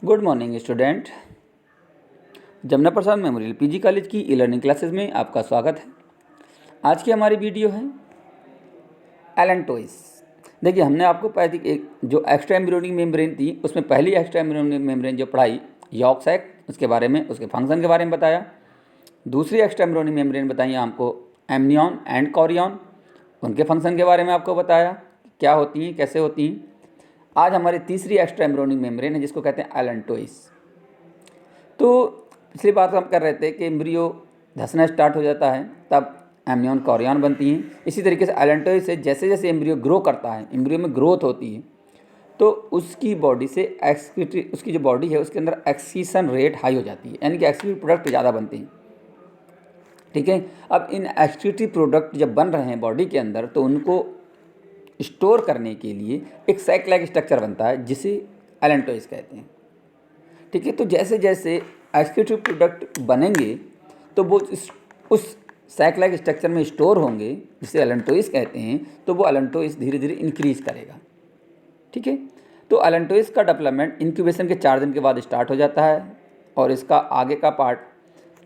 Good morning student. Jamuna Prasad memorial PG college की e learning classes में आपका स्वागत है। आज की हमारी वीडियो है एलेंटोइस। देखिए, हमने आपको पहले एक जो एक्स्ट्रा एम्ब्रियोनिक मेम्ब्रेन थी उसमें पहली एक्स्ट्रा एम्ब्रियोनिक मेम्ब्रेन जो पढ़ाई यॉर्क सैक, उसके बारे में, उसके फंक्शन के बारे में बताया। दूसरी एक्स्ट्रा एम्ब्रियोनिक मेम्ब्रेन बताई आपको एमनियन एंड कॉरियन, उनके फंक्शन के बारे में आपको बताया क्या होती हैं, कैसे होती हैं। आज हमारी तीसरी एक्स्ट्रा एम्ब्रियोनिक मेम्ब्रेन है जिसको कहते हैं एलेंटोइस। तो पिछली बात हम कर रहे थे कि एम्ब्रियो धंसना स्टार्ट हो जाता है तब एमनियन कॉरियन बनती हैं। इसी तरीके से एलेंटोइस से जैसे जैसे एम्ब्रियो ग्रो करता है, एम्ब्रियो में ग्रोथ होती है, तो उसकी बॉडी से उसकी जो बॉडी है उसके अंदर एक्सीसन रेट हाई हो जाती है, यानी कि एक्सक्रीटिव प्रोडक्ट ज़्यादा बनते हैं। ठीक है, अब इन एक्सक्रीटिव प्रोडक्ट जब बन रहे हैं बॉडी के अंदर तो उनको स्टोर करने के लिए एक सैक लाइक स्ट्रक्चर बनता है जिसे एलेंटोइस कहते हैं। ठीक है, तो जैसे जैसे एक्सक्रीटिव प्रोडक्ट बनेंगे तो वो उस सैक लाइक स्ट्रक्चर में स्टोर होंगे जिसे एलेंटोइस कहते हैं, तो वो एलेंटोइस धीरे धीरे इंक्रीज करेगा। ठीक है, तो एलेंटोइस का डेवलपमेंट इंक्यूबेशन के 4 दिन के बाद स्टार्ट हो जाता है और इसका आगे का पार्ट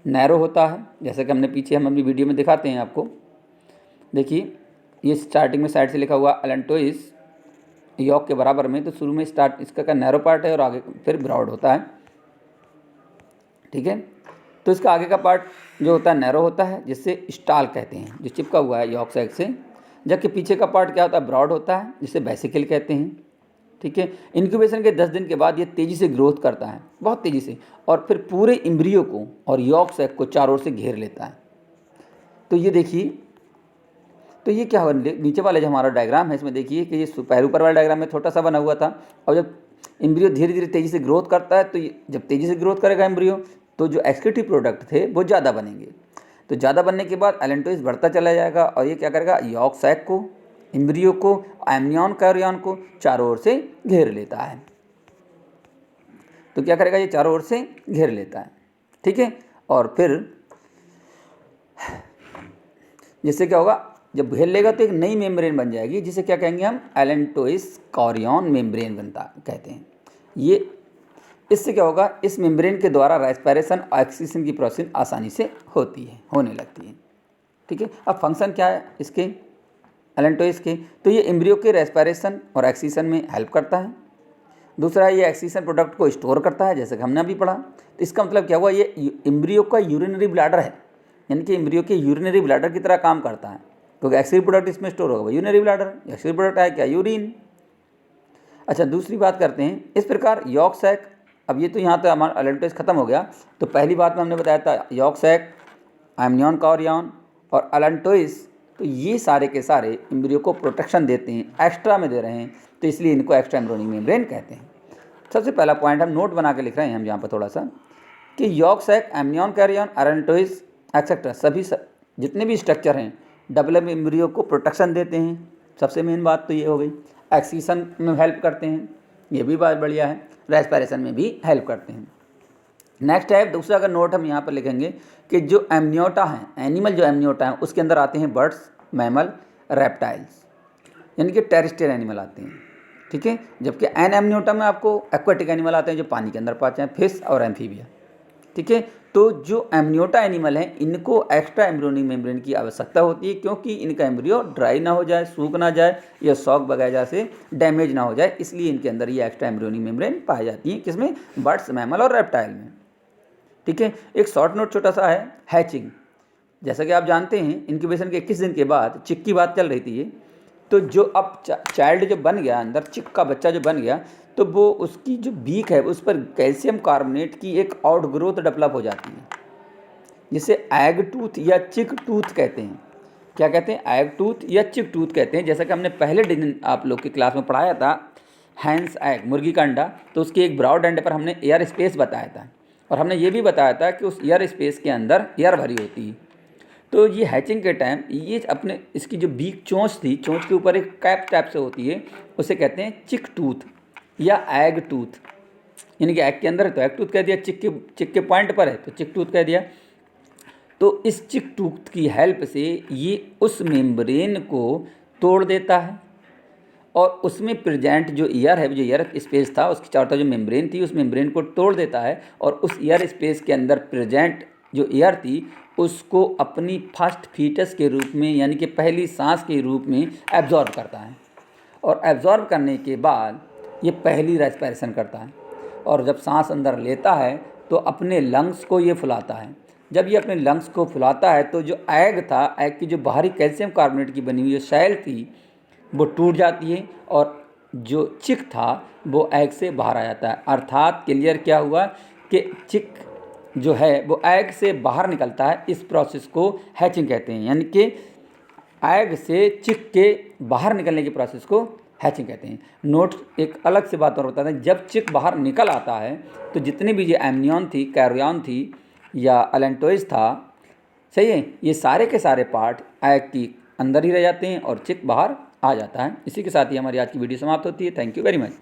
नैरो होता है, जैसे कि हमने पीछे हम अपनी वीडियो में दिखाते हैं आपको। देखिए, ये स्टार्टिंग में साइड से लिखा हुआ एलेंटोइस यॉर्क के बराबर में, तो शुरू में स्टार्ट इसका का नैरो पार्ट है और आगे फिर ब्रॉड होता है। ठीक है, तो इसका आगे का पार्ट जो होता है नैरो होता है जिससे स्टाल कहते हैं, जो चिपका हुआ है यॉर्क सैक से, जबकि पीछे का पार्ट क्या होता है, ब्रॉड होता है जिसे वेसिकल कहते हैं। ठीक है, इंक्यूबेशन के 10 दिन के बाद ये तेज़ी से ग्रोथ करता है, बहुत तेज़ी से, और फिर पूरे एम्ब्रियो को और यॉर्क सैक को चारों ओर से घेर लेता है। तो ये देखिए, तो ये क्या हुआ, नीचे वाला जो हमारा डायग्राम है इसमें देखिए कि ये पैर ऊपर वाला डायग्राम में छोटा सा बना हुआ था, और जब एम्ब्रियो धीरे धीरे तेज़ी से ग्रोथ करता है तो ये जब तेज़ी से ग्रोथ करेगा एम्ब्रियो तो जो एक्सक्रीटिव प्रोडक्ट थे वो ज़्यादा बनेंगे। तो ज़्यादा बनने के बाद एलेंटोइस बढ़ता चला जाएगा और ये क्या करेगा, यॉर्क सैक को, एम्ब्रियो को, एमनियन कॉरियन को चारों ओर से घेर लेता है। तो क्या करेगा, ये चारों ओर से घेर लेता है। ठीक है, और फिर जिससे क्या होगा, जब घेर लेगा तो एक नई मेम्ब्रेन बन जाएगी जिसे क्या कहेंगे हम, एलेंटोइस कॉरियन मेम्ब्रेन बनता कहते हैं। ये इससे क्या होगा, इस मेम्ब्रेन के द्वारा रेस्पिरेशन और ऑक्सीजन की प्रोसेस आसानी से होने लगती है। ठीक है, अब फंक्शन क्या है इसके एलेंटोइस के, तो ये एम्ब्रियो के रेस्पिरेशन और ऑक्सीजन में हेल्प करता है। दूसरा, ये ऑक्सीजन प्रोडक्ट को स्टोर करता है जैसे कि हमने अभी पढ़ा। तो इसका मतलब क्या हुआ, ये एम्ब्रियो का यूरिनरी ब्लैडर है, यानी कि एम्ब्रियो के यूरिनरी ब्लैडर की तरह काम करता है, क्योंकि एक्सक्रीटिव प्रोडक्ट इसमें स्टोर होगा, यूरिनरी ब्लैडर, एक्सक्रीटिव प्रोडक्ट है क्या, यूरिन। अच्छा, दूसरी बात करते हैं, इस प्रकार यॉर्क सैक, अब ये तो यहाँ तक हमारा एलेंटोइस खत्म हो गया। तो पहली बात में हमने बताया था यॉर्क सैक, एमनियन कॉरियन और एलेंटोइस, तो ये सारे के सारे एम्ब्रियो को प्रोटेक्शन देते हैं, एक्स्ट्रा में दे रहे हैं, तो इसलिए इनको एक्स्ट्रा एम्ब्रियोनिक मेम्ब्रेन कहते हैं। सबसे पहला पॉइंट हम नोट बना के लिख रहे हैं हम यहाँ पर थोड़ा सा, कि yolk sac, amnion chorion, allantois etcetera सभी जितने भी स्ट्रक्चर हैं डबल एम्ब्रियो को प्रोटेक्शन देते हैं। सबसे मेन बात तो ये हो गई, ऑक्सीजन में हेल्प करते हैं, ये भी बात बढ़िया है, रेस्पिरेशन में भी हेल्प करते हैं। नेक्स्ट है, दूसरा अगर नोट हम यहाँ पर लिखेंगे कि जो एमनियोटा हैं, एनिमल जो एमनियोटा हैं उसके अंदर आते हैं बर्ड्स, मैमल, रेप्टाइल्स, यानी कि टेरेस्ट्रियल एनिमल आते हैं। ठीक है, जबकि एन एमनियोटा में आपको एक्वाटिक एनिमल आते हैं जो पानी के अंदर पाते हैं, फिश और एम्फीबिया। ठीक है, तो जो एमनियोटा एनिमल हैं इनको एक्स्ट्रा एम्ब्रियोनिक मेम्ब्रेन की आवश्यकता होती है, क्योंकि इनका एम्ब्रियो ड्राई ना हो जाए, सूख ना जाए या शॉक वगैरह से डैमेज ना हो जाए, इसलिए इनके अंदर ये एक्स्ट्रा एम्ब्रियोनिक मेम्ब्रेन पाई जाती है। किसमें, बर्ड्स, मैमल और रेप्टाइल में। ठीक है, एक शॉर्ट नोट छोटा सा है, हैचिंग। जैसा कि आप जानते हैं इंक्यूबेशन के 21 दिन के बाद चिक की बात चल रही थी ये, तो जो अब चाइल्ड जो बन गया अंदर, चिक का बच्चा जो बन गया, तो वो उसकी जो बीक है उस पर कैल्शियम कार्बोनेट की एक आउट ग्रोथ डेवलप हो जाती है, जिसे एग टूथ या चिक टूथ कहते हैं। क्या कहते हैं, एग टूथ या चिक टूथ कहते हैं। जैसा कि हमने पहले दिन आप लोग की क्लास में पढ़ाया था, हैंस एग, मुर्गी का अंडा, तो उसके एक ब्रॉड एंड पर हमने एयर स्पेस बताया था, और हमने ये भी बताया था कि उस एयर स्पेस के अंदर एयर भरी होती है। तो ये हैचिंग के टाइम ये अपने इसकी जो बीक चोंच थी, चोंच के ऊपर एक कैप टाइप से होती है, उसे कहते हैं चिक टूथ या एग टूथ, यानी कि एग के अंदर है तो एग टूथ कह दिया, चिक के पॉइंट पर है तो चिक टूथ कह दिया। तो इस चिक टूथ की हेल्प से ये उस मेम्ब्रेन को तोड़ देता है और उसमें प्रेजेंट जो ईयर है, जो ईयर स्पेस था, उसकी चारों तरफ जो मेम्ब्रेन थी, उस मेम्ब्रेन को तोड़ देता है और उस ईयर स्पेस के अंदर प्रेजेंट जो ईयर थी उसको अपनी फर्स्ट फीटस के रूप में, यानी कि पहली सांस के रूप में एब्जॉर्ब करता है। और एब्जॉर्ब करने के बाद ये पहली रेस्पिरेशन करता है, और जब सांस अंदर लेता है तो अपने लंग्स को ये फुलाता है। जब ये अपने लंग्स को फुलाता है तो जो एग था, एग की जो बाहरी कैल्शियम कार्बोनेट की बनी हुई जो शैल थी वो टूट जाती है, और जो चिक था वो एग से बाहर आ जाता है। अर्थात क्लियर क्या हुआ कि चिक जो है वो एग से बाहर निकलता है। इस प्रोसेस को हैचिंग कहते हैं, यानी कि एग से चिक के बाहर निकलने के प्रोसेस को हैचिंग कहते हैं। नोट एक अलग से बात और बताते हैं, जब चिक बाहर निकल आता है तो जितने भी ये एमनियन थी, कैरियन थी या अलेंटोइज था, सही है, ये सारे के सारे पार्ट एग की अंदर ही रह जाते हैं और चिक बाहर आ जाता है। इसी के साथ ही हमारी आज की वीडियो समाप्त होती है। Thank you very much.